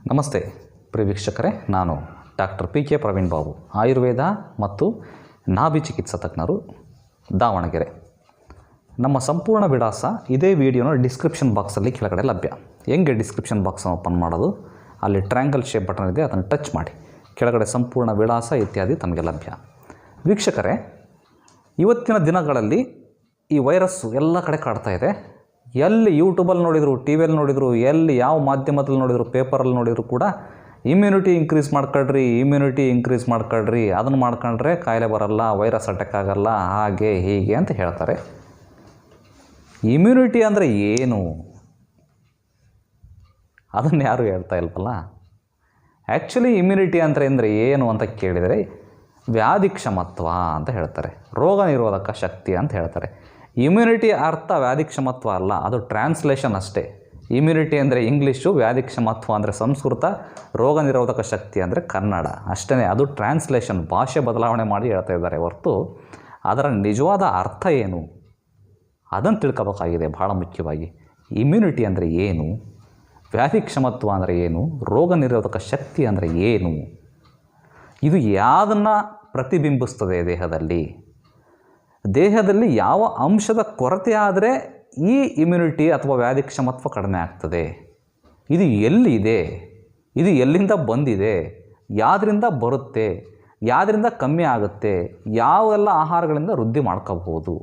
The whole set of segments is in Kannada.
ನಮಸ್ತೆ ಪ್ರಿಯ ವೀಕ್ಷಕರೇ, ನಾನು ಡಾಕ್ಟರ್ PK ಪ್ರವೀಣ್ ಬಾಬು, ಆಯುರ್ವೇದ ಮತ್ತು ನಾಭಿ ಚಿಕಿತ್ಸಾ ತಜ್ಞರು, ದಾವಣಗೆರೆ. ನಮ್ಮ ಸಂಪೂರ್ಣ ವಿಳಾಸ ಇದೇ ವಿಡಿಯೋನ ಡಿಸ್ಕ್ರಿಪ್ಷನ್ ಬಾಕ್ಸಲ್ಲಿ ಕೆಳಗಡೆ ಲಭ್ಯ. ಹೆಂಗೆ ಡಿಸ್ಕ್ರಿಪ್ಷನ್ ಬಾಕ್ಸನ್ನು ಓಪನ್ ಮಾಡೋದು? ಅಲ್ಲಿ ಟ್ರ್ಯಾಂಗಲ್ ಶೇಪ್ ಬಟನ್ ಇದೆ, ಅದನ್ನು ಟಚ್ ಮಾಡಿ. ಕೆಳಗಡೆ ಸಂಪೂರ್ಣ ವಿಳಾಸ ಇತ್ಯಾದಿ ತಮಗೆ ಲಭ್ಯ. ವೀಕ್ಷಕರೇ, ಇವತ್ತಿನ ದಿನಗಳಲ್ಲಿ ಈ ವೈರಸ್ಸು ಎಲ್ಲ ಕಡೆ ಕಾಡ್ತಾ ಇದೆ. ಎಲ್ಲಿ ಯೂಟ್ಯೂಬಲ್ಲಿ ನೋಡಿದ್ರು, ಟಿ ವಿಯಲ್ಲಿ ನೋಡಿದ್ರು, ಎಲ್ಲಿ ಯಾವ ಮಾಧ್ಯಮದಲ್ಲಿ ನೋಡಿದ್ರು, ಪೇಪರಲ್ಲಿ ನೋಡಿದ್ರು ಕೂಡ ಇಮ್ಯುನಿಟಿ ಇಂಕ್ರೀಸ್ ಮಾಡ್ಕೊಳ್ರಿ, ಅದನ್ನು ಮಾಡ್ಕೊಂಡ್ರೆ ಕಾಯಿಲೆ ಬರಲ್ಲ, ವೈರಸ್ ಅಟ್ಯಾಕ್ ಆಗಲ್ಲ, ಹಾಗೆ ಹೀಗೆ ಅಂತ ಹೇಳ್ತಾರೆ. ಇಮ್ಯುನಿಟಿ ಅಂದರೆ ಏನು? ಅದನ್ನು ಯಾರು ಹೇಳ್ತಾ ಇಲ್ವಲ್ಲ. ಆ್ಯಕ್ಚುಲಿ ಇಮ್ಯುನಿಟಿ ಅಂದರೆ ಏನು ಅಂತ ಕೇಳಿದರೆ ವ್ಯಾಧಿ ಕ್ಷಮತ್ವ ಅಂತ ಹೇಳ್ತಾರೆ, ರೋಗ ನಿರೋಧಕ ಶಕ್ತಿ ಅಂತ ಹೇಳ್ತಾರೆ. ಇಮ್ಯುನಿಟಿ ಅರ್ಥ ವ್ಯಾಧಿ ಕ್ಷಮತ್ವ ಅಲ್ಲ, ಅದು ಟ್ರಾನ್ಸ್ಲೇಷನ್ ಅಷ್ಟೇ. ಇಮ್ಯುನಿಟಿ ಅಂದರೆ ಇಂಗ್ಲೀಷು, ವ್ಯಾಧಿ ಕ್ಷಮತ್ವ ಅಂದರೆ ಸಂಸ್ಕೃತ, ರೋಗ ನಿರೋಧಕ ಶಕ್ತಿ ಅಂದರೆ ಕನ್ನಡ ಅಷ್ಟೇ. ಅದು ಟ್ರಾನ್ಸ್ಲೇಷನ್, ಭಾಷೆ ಬದಲಾವಣೆ ಮಾಡಿ ಹೇಳ್ತಾ ಇದ್ದಾರೆ ಹೊರತು ಅದರ ನಿಜವಾದ ಅರ್ಥ ಏನು ಅದನ್ನು ತಿಳ್ಕೋಬೇಕಾಗಿದೆ ಭಾಳ ಮುಖ್ಯವಾಗಿ. ಇಮ್ಯುನಿಟಿ ಅಂದರೆ ಏನು, ವ್ಯಾಧಿ ಕ್ಷಮತ್ವ ಅಂದರೆ ಏನು, ರೋಗ ನಿರೋಧಕ ಶಕ್ತಿ ಅಂದರೆ ಏನು, ಇದು ಯಾವುದನ್ನು ಪ್ರತಿಬಿಂಬಿಸ್ತದೆ ದೇಹದಲ್ಲಿ ಯಾವ ಅಂಶದ ಕೊರತೆ ಆದರೆ ಈ ಇಮ್ಯುನಿಟಿ ಅಥವಾ ವ್ಯಾಧಿ ಕ್ಷಮತ್ವ ಕಡಿಮೆ ಆಗ್ತದೆ, ಇದು ಎಲ್ಲಿದೆ, ಇದು ಎಲ್ಲಿಂದ ಬಂದಿದೆ, ಯಾವುದರಿಂದ ಬರುತ್ತೆ, ಯಾವುದರಿಂದ ಕಮ್ಮಿ ಆಗುತ್ತೆ, ಯಾವೆಲ್ಲ ಆಹಾರಗಳಿಂದ ವೃದ್ಧಿ ಮಾಡ್ಕೋಬಹುದು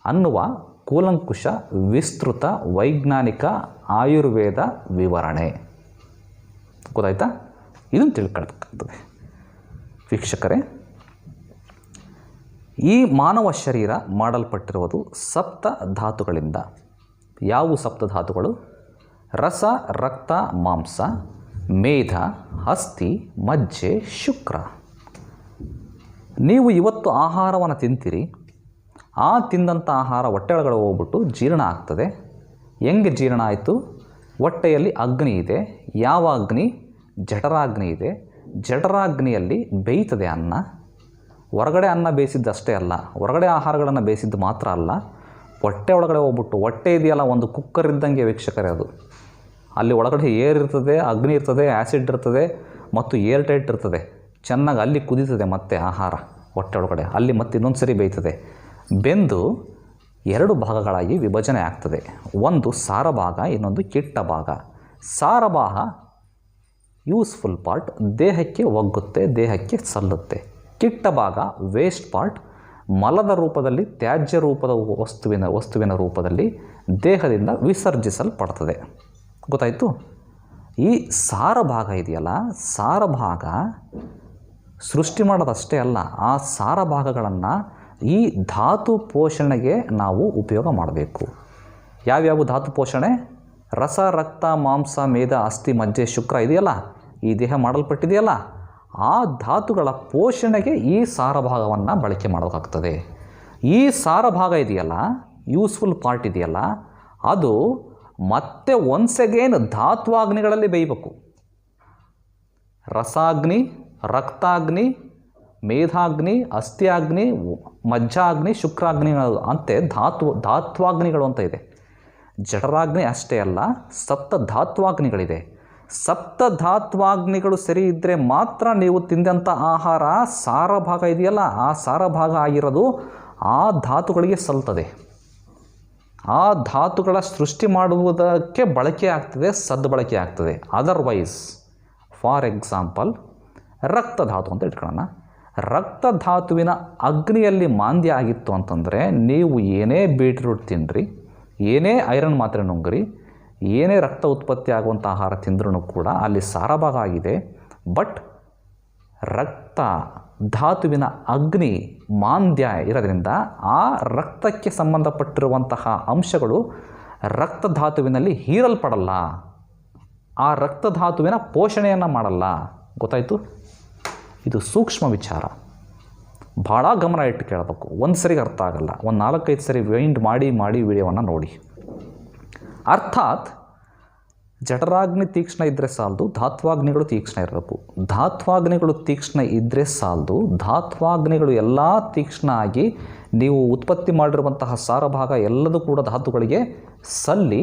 ಅನ್ನುವ ಕೂಲಂಕುಷ ವಿಸ್ತೃತ ವೈಜ್ಞಾನಿಕ ಆಯುರ್ವೇದ ವಿವರಣೆ. ಗೊತ್ತಾಯ್ತಾ? ಇದನ್ನು ತಿಳ್ಕೊಳ್ಬೇಕಾಗ್ತದೆ ವೀಕ್ಷಕರೇ. ಈ ಮಾನವ ಶರೀರ ಮಾಡಲ್ಪಟ್ಟಿರುವುದು ಸಪ್ತ ಧಾತುಗಳಿಂದ. ಯಾವುವು ಸಪ್ತ ಧಾತುಗಳು? ರಸ, ರಕ್ತ, ಮಾಂಸ, ಮೇಧ, ಅಸ್ಥಿ, ಮಜ್ಜೆ, ಶುಕ್ರ. ನೀವು ಇವತ್ತು ಆಹಾರವನ್ನು ತಿಂತೀರಿ, ಆ ತಿಂದಂಥ ಆಹಾರ ಹೊಟ್ಟೆ ಒಳಗಡೆ ಹೋಗ್ಬಿಟ್ಟು ಜೀರ್ಣ ಆಗ್ತದೆ. ಹೆಂಗೆ ಜೀರ್ಣ ಆಯಿತು? ಹೊಟ್ಟೆಯಲ್ಲಿ ಅಗ್ನಿ ಇದೆ. ಯಾವ ಅಗ್ನಿ? ಜಠರಾಗ್ನಿ ಇದೆ. ಜಠರಾಗ್ನಿಯಲ್ಲಿ ಬೇಯ್ತದೆ ಅನ್ನ. ಹೊರಗಡೆ ಅನ್ನ ಬೇಯಿಸಿದ್ದಷ್ಟೇ ಅಲ್ಲ, ಹೊರಗಡೆ ಆಹಾರಗಳನ್ನು ಬೇಯಿಸಿದ್ದು ಮಾತ್ರ ಅಲ್ಲ, ಹೊಟ್ಟೆ ಒಳಗಡೆ ಹೋಗ್ಬಿಟ್ಟು, ಹೊಟ್ಟೆ ಇದೆಯಲ್ಲ ಒಂದು ಕುಕ್ಕರ್ ಇದ್ದಂಗೆ ವೀಕ್ಷಕರೇ, ಅದು ಅಲ್ಲಿ ಒಳಗಡೆ ಏರ್ ಇರ್ತದೆ, ಅಗ್ನಿ ಇರ್ತದೆ, ಆ್ಯಸಿಡ್ ಇರ್ತದೆ ಮತ್ತು ಏರ್ ಟೈಟ್ ಇರ್ತದೆ. ಚೆನ್ನಾಗಿ ಅಲ್ಲಿ ಕುದೀತದೆ ಮತ್ತೆ ಆಹಾರ ಹೊಟ್ಟೆ ಒಳಗಡೆ, ಅಲ್ಲಿ ಮತ್ತೆ ಇನ್ನೊಂದು ಸರಿ ಬೇಯ್ತದೆ. ಬೆಂದು ಎರಡು ಭಾಗಗಳಾಗಿ ವಿಭಜನೆ ಆಗ್ತದೆ. ಒಂದು ಸಾರ ಭಾಗ, ಇನ್ನೊಂದು ಕಿಟ್ಟ ಭಾಗ. ಸಾರ ಭಾಗ ಯೂಸ್ಫುಲ್ ಪಾರ್ಟ್, ದೇಹಕ್ಕೆ ಒಗ್ಗುತ್ತೆ, ದೇಹಕ್ಕೆ ಸಲ್ಲುತ್ತೆ. ಕಿಟ್ಟ ಭಾಗ ವೇಸ್ಟ್ ಪಾರ್ಟ್, ಮಲದ ರೂಪದಲ್ಲಿ, ತ್ಯಾಜ್ಯ ರೂಪದ ವಸ್ತುವಿನ ರೂಪದಲ್ಲಿ ದೇಹದಿಂದ ವಿಸರ್ಜಿಸಲ್ಪಡ್ತದೆ. ಗೊತ್ತಾಯಿತು? ಈ ಸಾರ ಭಾಗ ಇದೆಯಲ್ಲ, ಸಾರ ಭಾಗ ಸೃಷ್ಟಿ ಮಾಡೋದಷ್ಟೇ ಅಲ್ಲ, ಆ ಸಾರ ಭಾಗಗಳನ್ನು ಈ ಧಾತು ಪೋಷಣೆಗೆ ನಾವು ಉಪಯೋಗ ಮಾಡಬೇಕು. ಯಾವ್ಯಾವ ಧಾತು ಪೋಷಣೆ? ರಸ, ರಕ್ತ, ಮಾಂಸ, ಮೇಧ, ಅಸ್ಥಿ, ಮಜ್ಜೆ, ಶುಕ್ರ ಇದೆಯಲ್ಲ, ಈ ದೇಹ ಮಾಡಲ್ಪಟ್ಟಿದೆಯಲ್ಲ, ಆ ಧಾತುಗಳ ಪೋಷಣೆಗೆ ಈ ಸಾರ ಭಾಗವನ್ನು ಬಳಕೆ ಮಾಡಬೇಕಾಗ್ತದೆ. ಈ ಸಾರ ಭಾಗ ಇದೆಯಲ್ಲ, ಯೂಸ್ಫುಲ್ ಪಾರ್ಟ್ ಇದೆಯಲ್ಲ, ಅದು ಮತ್ತೆ ಒನ್ಸ್ ಅಗೇನ್ ಧಾತ್ವಾಗ್ನಿಗಳಲ್ಲಿ ಬೇಯಬೇಕು. ರಸಾಗ್ನಿ, ರಕ್ತಾಗ್ನಿ, ಮೇಧಾಗ್ನಿ, ಅಸ್ಥಿಯಾಗ್ನಿ, ಮಜ್ಜಾಗ್ನಿ, ಶುಕ್ರಾಗ್ನಿ ಅಂತೆ ಧಾತ್ವಾಗ್ನಿಗಳು ಅಂತ ಇದೆ. ಜಠರಾಗ್ನಿ ಅಷ್ಟೇ ಅಲ್ಲ, ಸಪ್ತ ಧಾತ್ವಾಗ್ನಿಗಳಿದೆ. ಸಪ್ತ ಧಾತ್ವಾಗ್ನಿಗಳು ಸರಿ ಇದ್ದರೆ ಮಾತ್ರ ನೀವು ತಿಂದಂಥ ಆಹಾರ ಸಾರ ಭಾಗ ಇದೆಯಲ್ಲ, ಆ ಸಾರ ಭಾಗ ಆಗಿರೋದು ಆ ಧಾತುಗಳಿಗೆ ಸಲ್ತದೆ. ಆ ಧಾತುಗಳ ಸೃಷ್ಟಿ ಮಾಡುವುದಕ್ಕೆ ಬಳಕೆ ಆಗ್ತದೆ, ಸದ್ಬಳಕೆ ಆಗ್ತದೆ. ಅದರ್ವೈಸ್, ಫಾರ್ ಎಕ್ಸಾಂಪಲ್ ರಕ್ತಧಾತು ಅಂತ ಇಟ್ಕೊಳ್ಳೋಣ. ರಕ್ತಧಾತುವಿನ ಅಗ್ನಿಯಲ್ಲಿ ಮಾಂದ್ಯ ಆಗಿತ್ತು ಅಂತಂದರೆ ನೀವು ಏನೇ ಬೀಟ್ರೂಟ್ ತಿನ್ನಿರಿ, ಏನೇ ಐರನ್ ಮಾತ್ರೆ ನುಂಗ್ರಿ, ಏನೇ ರಕ್ತ ಉತ್ಪತ್ತಿ ಆಗುವಂಥ ಆಹಾರ ತಿಂದ್ರೂ ಕೂಡ ಅಲ್ಲಿ ಸಾರಭಾಗ ಆಗಿದೆ. ಬಟ್ ರಕ್ತ ಧಾತುವಿನ ಅಗ್ನಿ ಮಾಂದ್ಯ ಇರೋದ್ರಿಂದ ಆ ರಕ್ತಕ್ಕೆ ಸಂಬಂಧಪಟ್ಟಿರುವಂತಹ ಅಂಶಗಳು ರಕ್ತಧಾತುವಿನಲ್ಲಿ ಹೀರಲ್ಪಡಲ್ಲ, ಆ ರಕ್ತಧಾತುವಿನ ಪೋಷಣೆಯನ್ನು ಮಾಡಲ್ಲ. ಗೊತ್ತಾಯಿತು? ಇದು ಸೂಕ್ಷ್ಮ ವಿಚಾರ, ಭಾಳ ಗಮನ ಇಟ್ಟು ಕೇಳಬೇಕು. ಒಂದು ಸರಿಗೆ ಅರ್ಥ ಆಗಲ್ಲ, ಒಂದು 4-5 ಸರಿ ವೈಂಡ್ ಮಾಡಿ ವಿಡಿಯೋವನ್ನು ನೋಡಿ. ಅರ್ಥಾತ್ ಜಠರಾಗ್ನಿ ತೀಕ್ಷ್ಣ ಇದ್ದರೆ ಸಾಲದು, ಧಾತ್ವಾಗ್ನಿಗಳು ತೀಕ್ಷ್ಣ ಇರಬೇಕು. ಧಾತ್ವಾಗ್ನಿಗಳು ತೀಕ್ಷ್ಣ ಇದ್ದರೆ ಸಾಲದು, ಧಾತ್ವಾಗ್ನಿಗಳು ಎಲ್ಲ ತೀಕ್ಷ್ಣ ಆಗಿ ನೀವು ಉತ್ಪತ್ತಿ ಮಾಡಿರುವಂತಹ ಸಾರಭಾಗ ಎಲ್ಲದೂ ಕೂಡ ಧಾತುಗಳಿಗೆ ಸಲ್ಲಿ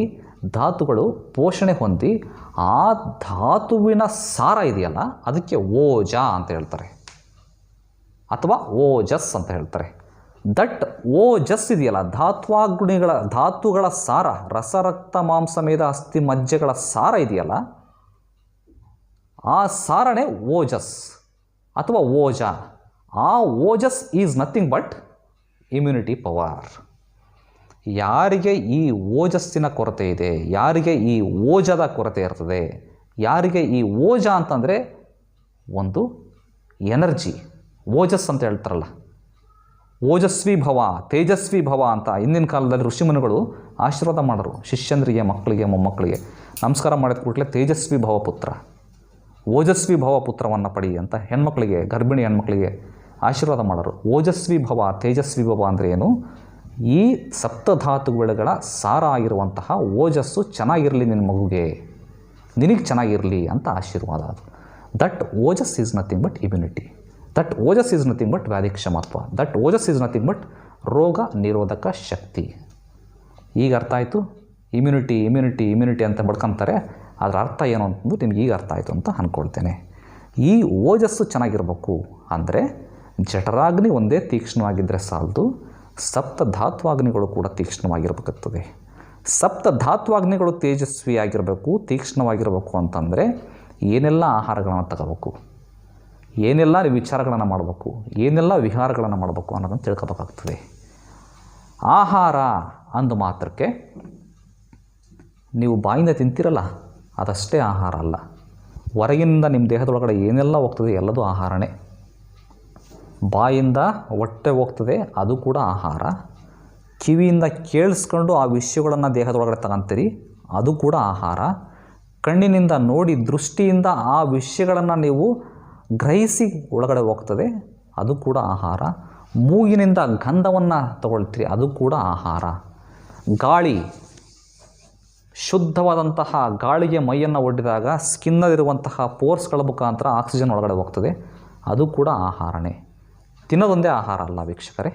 ಧಾತುಗಳು ಪೋಷಣೆ ಹೊಂದಿ ಆ ಧಾತುವಿನ ಸಾರ ಇದೆಯಲ್ಲ ಅದಕ್ಕೆ ಓಜ ಅಂತ ಹೇಳ್ತಾರೆ, ಅಥವಾ ಓಜಸ್ ಅಂತ ಹೇಳ್ತಾರೆ. ದಟ್ ಓಜಸ್ ಇದೆಯಲ್ಲ, ಧಾತುಗಳ ಸಾರ, ರಸರಕ್ತ ಮಾಂಸಮೇಧ ಅಸ್ಥಿ ಮಜ್ಜೆಗಳ ಸಾರ ಇದೆಯಲ್ಲ, ಆ ಸಾರನೇ ಓಜಸ್ ಅಥವಾ ಓಜ. ಆ ojas is nothing but immunity power. ಯಾರಿಗೆ ಈ ಓಜಸ್ಸಿನ ಕೊರತೆ ಇದೆ, ಯಾರಿಗೆ ಈ ಓಜದ ಕೊರತೆ ಇರ್ತದೆ, ಯಾರಿಗೆ ಈ ಓಜ ಅಂತಂದರೆ ಒಂದು ಎನರ್ಜಿ, ಓಜಸ್ ಅಂತ ಹೇಳ್ತಾರಲ್ಲ, ಓಜಸ್ವಿ ಭವ, ತೇಜಸ್ವಿ ಭವ ಅಂತ ಹಿಂದಿನ ಕಾಲದಲ್ಲಿ ಋಷಿಮುನಿಗಳು ಆಶೀರ್ವಾದ ಮಾಡೋರು ಶಿಷ್ಯಂದ್ರಿಗೆ, ಮಕ್ಕಳಿಗೆ, ಮೊಮ್ಮಕ್ಕಳಿಗೆ. ನಮಸ್ಕಾರ ಮಾಡಿದ ಕೂಡಲೇ ತೇಜಸ್ವಿ ಭವ ಪುತ್ರ, ಓಜಸ್ವಿ ಭವ ಪುತ್ರವನ್ನು ಪಡಿ ಅಂತ ಹೆಣ್ಮಕ್ಳಿಗೆ, ಗರ್ಭಿಣಿ ಹೆಣ್ಮಕ್ಳಿಗೆ ಆಶೀರ್ವಾದ ಮಾಡೋರು. ಓಜಸ್ವಿ ಭವ, ತೇಜಸ್ವಿ ಭವ ಅಂದರೆ ಏನು? ಈ ಸಪ್ತಧಾತುಗಳ ಸಾರ ಆಗಿರುವಂತಹ ಓಜಸ್ಸು ಚೆನ್ನಾಗಿರಲಿ ನಿನ್ನ ಮಗುಗೆ, ನಿನಗೆ ಚೆನ್ನಾಗಿರಲಿ ಅಂತ ಆಶೀರ್ವಾದ ಅದು. That ojas is nothing but immunity. That ojas is nothing but ವ್ಯಾಧಿಕ್ಷಮತ್ವ. That ojas is nothing but ರೋಗ ನಿರೋಧಕ ಶಕ್ತಿ. ಈಗ ಅರ್ಥ ಆಯಿತು? ಇಮ್ಯುನಿಟಿ ಇಮ್ಯುನಿಟಿ ಇಮ್ಯುನಿಟಿ ಅಂತ ಬಡ್ಕೊಂತಾರೆ, ಅದರ ಅರ್ಥ ಏನು ಅಂತಂದು ನಿಮ್ಗೆ ಈಗ ಅರ್ಥ ಆಯಿತು ಅಂತ ಅಂದ್ಕೊಳ್ತೇನೆ. ಈ ಓಜಸ್ಸು ಚೆನ್ನಾಗಿರಬೇಕು ಅಂದರೆ ಜಠರಾಗ್ನಿ ಒಂದೇ ತೀಕ್ಷ್ಣವಾಗಿದ್ದರೆ ಸಾಲದು, ಸಪ್ತಧಾತ್ವಾಗ್ನಿಗಳು ಕೂಡ ತೀಕ್ಷ್ಣವಾಗಿರಬೇಕಾಗ್ತದೆ. ಸಪ್ತಧಾತ್ವಾಗ್ನಿಗಳು ತೇಜಸ್ವಿಯಾಗಿರಬೇಕು, ತೀಕ್ಷ್ಣವಾಗಿರಬೇಕು ಅಂತಂದರೆ ಏನೆಲ್ಲ ಆಹಾರಗಳನ್ನು ತಗೋಬೇಕು, ಏನೆಲ್ಲ ವಿಚಾರಗಳನ್ನು ಮಾಡಬೇಕು, ಏನೆಲ್ಲ ವಿಹಾರಗಳನ್ನು ಮಾಡಬೇಕು ಅನ್ನೋದನ್ನು ತಿಳ್ಕೊಬೇಕಾಗ್ತದೆ. ಆಹಾರ ಅಂದ ಮಾತ್ರಕ್ಕೆ ನೀವು ಬಾಯಿಂದ ತಿಂತೀರಲ್ಲ ಅದಷ್ಟೇ ಆಹಾರ ಅಲ್ಲ. ಹೊರಗಿನಿಂದ ನಿಮ್ಮ ದೇಹದೊಳಗಡೆ ಏನೆಲ್ಲ ಹೋಗ್ತದೆ ಎಲ್ಲದೂ ಆಹಾರನೇ. ಬಾಯಿಂದ ಹೊಟ್ಟೆ ಹೋಗ್ತದೆ, ಅದು ಕೂಡ ಆಹಾರ. ಕಿವಿಯಿಂದ ಕೇಳಿಸ್ಕೊಂಡು ಆ ವಿಷಯಗಳನ್ನು ದೇಹದೊಳಗಡೆ ತಗೊಂತೀರಿ, ಅದು ಕೂಡ ಆಹಾರ. ಕಣ್ಣಿನಿಂದ ನೋಡಿ ದೃಷ್ಟಿಯಿಂದ ಆ ವಿಷಯಗಳನ್ನು ನೀವು ಗ್ರಹಿಸಿ ಒಳಗಡೆ ಹೋಗ್ತದೆ, ಅದು ಕೂಡ ಆಹಾರ. ಮೂಗಿನಿಂದ ಗಂಧವನ್ನು ತಗೊಳ್ತೀರಿ, ಅದು ಕೂಡ ಆಹಾರ. ಗಾಳಿ, ಶುದ್ಧವಾದಂತಹ ಗಾಳಿಗೆ ಮೈಯನ್ನು ಒಡ್ಡಿದಾಗ ಸ್ಕಿನ್ನಲ್ಲಿರುವಂತಹ ಪೋರ್ಸ್ಗಳ ಮುಖಾಂತರ ಆಕ್ಸಿಜನ್ ಒಳಗಡೆ ಹೋಗ್ತದೆ, ಅದು ಕೂಡ ಆಹಾರನೇ. ತಿನ್ನೋದೊಂದೇ ಆಹಾರ ಅಲ್ಲ ವೀಕ್ಷಕರೇ.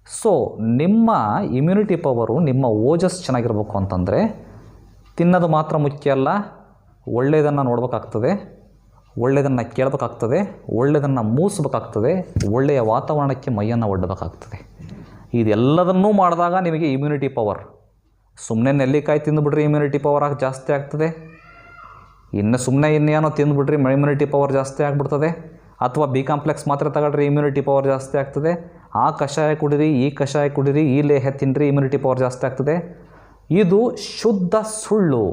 ಸೊ ನಿಮ್ಮ ಇಮ್ಯುನಿಟಿ ಪವರು, ನಿಮ್ಮ ಓಜಸ್ ಚೆನ್ನಾಗಿರ್ಬೇಕು ಅಂತಂದರೆ ತಿನ್ನೋದು ಮಾತ್ರ ಮುಖ್ಯ ಅಲ್ಲ, ಒಳ್ಳೆಯದನ್ನು ನೋಡಬೇಕಾಗ್ತದೆ, ಒಳ್ಳೆಯದನ್ನು ಕೇಳಬೇಕಾಗ್ತದೆ, ಒಳ್ಳೆಯದನ್ನು ಮೂಸಬೇಕಾಗ್ತದೆ, ಒಳ್ಳೆಯ ವಾತಾವರಣಕ್ಕೆ ಮೈಯನ್ನು ಒಡ್ಡಬೇಕಾಗ್ತದೆ. ಇದೆಲ್ಲದನ್ನೂ ಮಾಡಿದಾಗ ನಿಮಗೆ ಇಮ್ಯುನಿಟಿ ಪವರ್. ಸುಮ್ಮನೆ ನೆಲ್ಲಿಕಾಯಿ ತಿಂದುಬಿಡ್ರಿ ಇಮ್ಯುನಿಟಿ ಪವರ್ ಜಾಸ್ತಿ ಆಗ್ತದೆ, ಇನ್ನು ಸುಮ್ಮನೆ ಇನ್ನೇನೋ ತಿಂದುಬಿಡ್ರಿ ಇಮ್ಯುನಿಟಿ ಪವರ್ ಜಾಸ್ತಿ ಆಗಿಬಿಡ್ತದೆ, ಅಥವಾ ಬಿ ಕಾಂಪ್ಲೆಕ್ಸ್ ಮಾತ್ರೆ ತಗೊಳ್ರಿ ಇಮ್ಯುನಿಟಿ ಪವರ್ ಜಾಸ್ತಿ ಆಗ್ತದೆ, ಆ ಕಷಾಯ ಕುಡಿರಿ, ಈ ಕಷಾಯ ಕುಡಿರಿ, ಈ ಲೇಹ ತಿನ್ನಿರಿ ಇಮ್ಯುನಿಟಿ ಪವರ್ ಜಾಸ್ತಿ ಆಗ್ತದೆ. ಇದು ಶುದ್ಧ ಸುಳ್ಳು.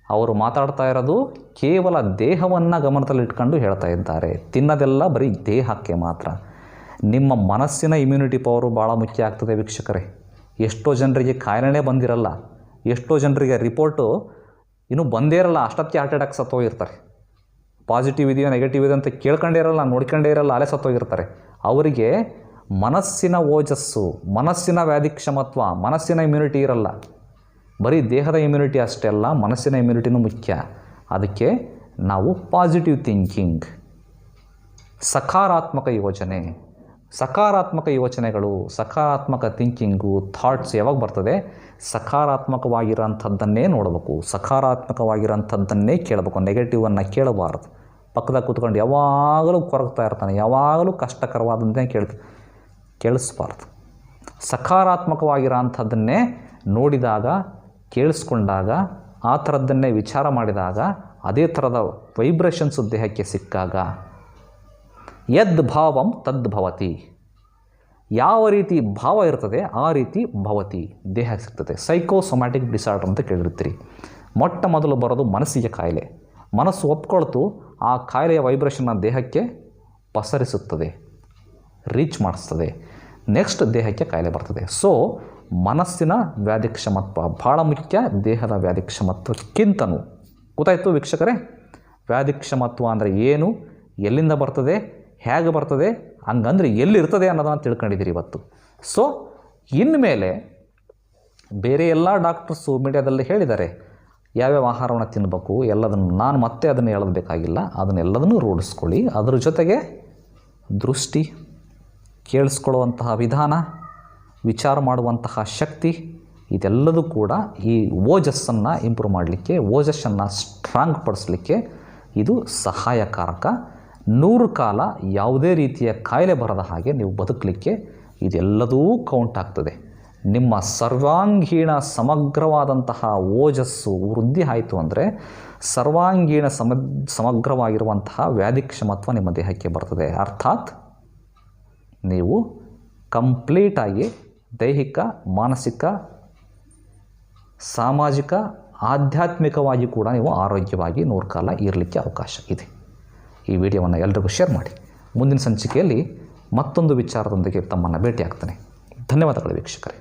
ಅವರು ಮಾತಾಡ್ತಾ ಇರೋದು ಕೇವಲ ದೇಹವನ್ನು ಗಮನದಲ್ಲಿಟ್ಕೊಂಡು ಹೇಳ್ತಾ ಇದ್ದಾರೆ. ತಿನ್ನೋದೆಲ್ಲ ಬರೀ ದೇಹಕ್ಕೆ ಮಾತ್ರ. ನಿಮ್ಮ ಮನಸ್ಸಿನ ಇಮ್ಯುನಿಟಿ ಪವರು ಭಾಳ ಮುಖ್ಯ ಆಗ್ತದೆ ವೀಕ್ಷಕರೇ. ಎಷ್ಟೋ ಜನರಿಗೆ ಕಾಯಿಲೆನೇ ಬಂದಿರಲ್ಲ, ಎಷ್ಟೋ ಜನರಿಗೆ ರಿಪೋರ್ಟು ಇನ್ನೂ ಬಂದೇ ಇರಲ್ಲ, ಅಷ್ಟೊತ್ತಿಗೆ ಹಾರ್ಟ್ ಅಟ್ಯಾಕ್ ಸತ್ತೋಗಿರ್ತಾರೆ. ಪಾಸಿಟಿವ್ ಇದೆಯೋ ನೆಗೆಟಿವ್ ಇದೆಯೋ ಅಂತ ಕೇಳ್ಕೊಂಡೇ ಇರಲ್ಲ, ನೋಡ್ಕೊಂಡೇ ಇರಲ್ಲ, ಅಲ್ಲೇ ಸತ್ತೋಗಿರ್ತಾರೆ. ಅವರಿಗೆ ಮನಸ್ಸಿನ ಓಜಸ್ಸು, ಮನಸ್ಸಿನ ವ್ಯಾಧಿಕ್ಷಮತ್ವ, ಮನಸ್ಸಿನ ಇಮ್ಯುನಿಟಿ ಇರಲ್ಲ. ಬರೀ ದೇಹದ ಇಮ್ಯುನಿಟಿ ಅಷ್ಟೇ ಅಲ್ಲ, ಮನಸ್ಸಿನ ಇಮ್ಯುನಿಟಿನೂ ಮುಖ್ಯ. ಅದಕ್ಕೆ ನಾವು ಪಾಸಿಟಿವ್ ಥಿಂಕಿಂಗ್, ಸಕಾರಾತ್ಮಕ ಯೋಚನೆ, ಸಕಾರಾತ್ಮಕ ಯೋಚನೆಗಳು, ಸಕಾರಾತ್ಮಕ ಥಿಂಕಿಂಗು, ಥಾಟ್ಸ್ ಯಾವಾಗ ಬರ್ತದೆ, ಸಕಾರಾತ್ಮಕವಾಗಿರೋಂಥದ್ದನ್ನೇ ನೋಡಬೇಕು, ಸಕಾರಾತ್ಮಕವಾಗಿರೋಂಥದ್ದನ್ನೇ ಕೇಳಬೇಕು. ನೆಗೆಟಿವನ್ನು ಕೇಳಬಾರ್ದು. ಪಕ್ಕದಾಗ ಕೂತ್ಕೊಂಡು ಯಾವಾಗಲೂ ಕೊರಗ್ತಾ ಇರ್ತಾನೆ, ಯಾವಾಗಲೂ ಕಷ್ಟಕರವಾದಂತೆ ಕೇಳಿಸ್ಬಾರ್ದು. ಸಕಾರಾತ್ಮಕವಾಗಿರೋಂಥದ್ದನ್ನೇ ನೋಡಿದಾಗ, ಕೇಳಿಸ್ಕೊಂಡಾಗ, ಆ ಥರದ್ದನ್ನೇ ವಿಚಾರ ಮಾಡಿದಾಗ, ಅದೇ ಥರದ ವೈಬ್ರೇಷನ್ಸು ದೇಹಕ್ಕೆ ಸಿಕ್ಕಾಗ ಯದ್ ಭಾವಂ ತದ್ಭವತಿ. ಯಾವ ರೀತಿ ಭಾವ ಇರ್ತದೆ ಆ ರೀತಿ ಭವತಿ, ದೇಹಕ್ಕೆ ಸಿಗ್ತದೆ. ಸೈಕೋಸೊಮ್ಯಾಟಿಕ್ ಡಿಸಾರ್ಡರ್ ಅಂತ ಕೇಳಿರ್ತೀರಿ. ಮೊಟ್ಟ ಮೊದಲು ಬರೋದು ಮನಸ್ಸಿಗೆ ಕಾಯಿಲೆ. ಮನಸ್ಸು ಒಪ್ಕೊಳ್ತು ಆ ಕಾಯಿಲೆಯ ವೈಬ್ರೇಷನ್ನ ದೇಹಕ್ಕೆ ಪಸರಿಸುತ್ತದೆ, ರೀಚ್ ಮಾಡಿಸ್ತದೆ. ನೆಕ್ಸ್ಟ್ ದೇಹಕ್ಕೆ ಕಾಯಿಲೆ ಬರ್ತದೆ. ಸೊ ಮನಸ್ಸಿನ ವ್ಯಾಧಿಕ್ಷಮತ್ವ ಭಾಳ ಮುಖ್ಯ, ದೇಹದ ವ್ಯಾಧಿಕ್ಷಮತ್ವಕ್ಕಿಂತನೂ. ಗೊತ್ತಾಯಿತು ವೀಕ್ಷಕರೇ? ವ್ಯಾಧಿಕ್ಷಮತ್ವ ಅಂದರೆ ಏನು, ಎಲ್ಲಿಂದ ಬರ್ತದೆ, ಹೇಗೆ ಬರ್ತದೆ, ಹಂಗಂದ್ರೆ ಎಲ್ಲಿರ್ತದೆ ಅನ್ನೋದನ್ನು ತಿಳ್ಕೊಂಡಿದ್ದೀರಿ ಇವತ್ತು. ಸೊ ಇನ್ಮೇಲೆ ಬೇರೆ ಎಲ್ಲ ಡಾಕ್ಟರ್ಸು ಮೀಡಿಯಾದಲ್ಲಿ ಹೇಳಿದ್ದಾರೆ ಯಾವ್ಯಾವ ಆಹಾರವನ್ನು ತಿನ್ನಬೇಕು ಎಲ್ಲದನ್ನು. ನಾನು ಮತ್ತೆ ಅದನ್ನು ಹೇಳೋದು ಬೇಕಾಗಿಲ್ಲ, ಅದನ್ನೆಲ್ಲದನ್ನು ರೂಢಿಸ್ಕೊಳ್ಳಿ. ಅದರ ಜೊತೆಗೆ ದೃಷ್ಟಿ, ಕೇಳಿಸ್ಕೊಳ್ಳುವಂತಹ ವಿಧಾನ, ವಿಚಾರ ಮಾಡುವಂತಹ ಶಕ್ತಿ, ಇದೆಲ್ಲದೂ ಕೂಡ ಈ ಓಜಸ್ಸನ್ನು ಇಂಪ್ರೂವ್ ಮಾಡಲಿಕ್ಕೆ, ಓಜಸ್ಸನ್ನು ಸ್ಟ್ರಾಂಗ್ ಪಡಿಸಲಿಕ್ಕೆ ಇದು ಸಹಾಯಕಾರಕ. 100 ಕಾಲ ಯಾವುದೇ ರೀತಿಯ ಕಾಯಿಲೆ ಬರದ ಹಾಗೆ ನೀವು ಬದುಕಲಿಕ್ಕೆ ಇದೆಲ್ಲದೂ ಕೌಂಟ್ ಆಗ್ತದೆ. ನಿಮ್ಮ ಸರ್ವಾಂಗೀಣ ಸಮಗ್ರವಾದಂತಹ ಓಜಸ್ಸು ವೃದ್ಧಿ ಆಯಿತು ಅಂದರೆ ಸರ್ವಾಂಗೀಣ ಸಮಗ್ರವಾಗಿರುವಂತಹ ವ್ಯಾಧಿಕ್ಷಮತ್ವ ನಿಮ್ಮ ದೇಹಕ್ಕೆ ಬರ್ತದೆ. ಅರ್ಥಾತ್ ನೀವು ಕಂಪ್ಲೀಟಾಗಿ ದೈಹಿಕ, ಮಾನಸಿಕ, ಸಾಮಾಜಿಕ, ಆಧ್ಯಾತ್ಮಿಕವಾಗಿ ಕೂಡ ನೀವು ಆರೋಗ್ಯವಾಗಿ 100 ಕಾಲ ಇರಲಿಕ್ಕೆ ಅವಕಾಶ ಇದೆ. ಈ ವಿಡಿಯೋವನ್ನು ಎಲ್ರಿಗೂ ಶೇರ್ ಮಾಡಿ. ಮುಂದಿನ ಸಂಚಿಕೆಯಲ್ಲಿ ಮತ್ತೊಂದು ವಿಚಾರದೊಂದಿಗೆ ತಮ್ಮನ್ನು ಭೇಟಿ ಆಗ್ತಾನೆ. ಧನ್ಯವಾದಗಳು ವೀಕ್ಷಕರೇ.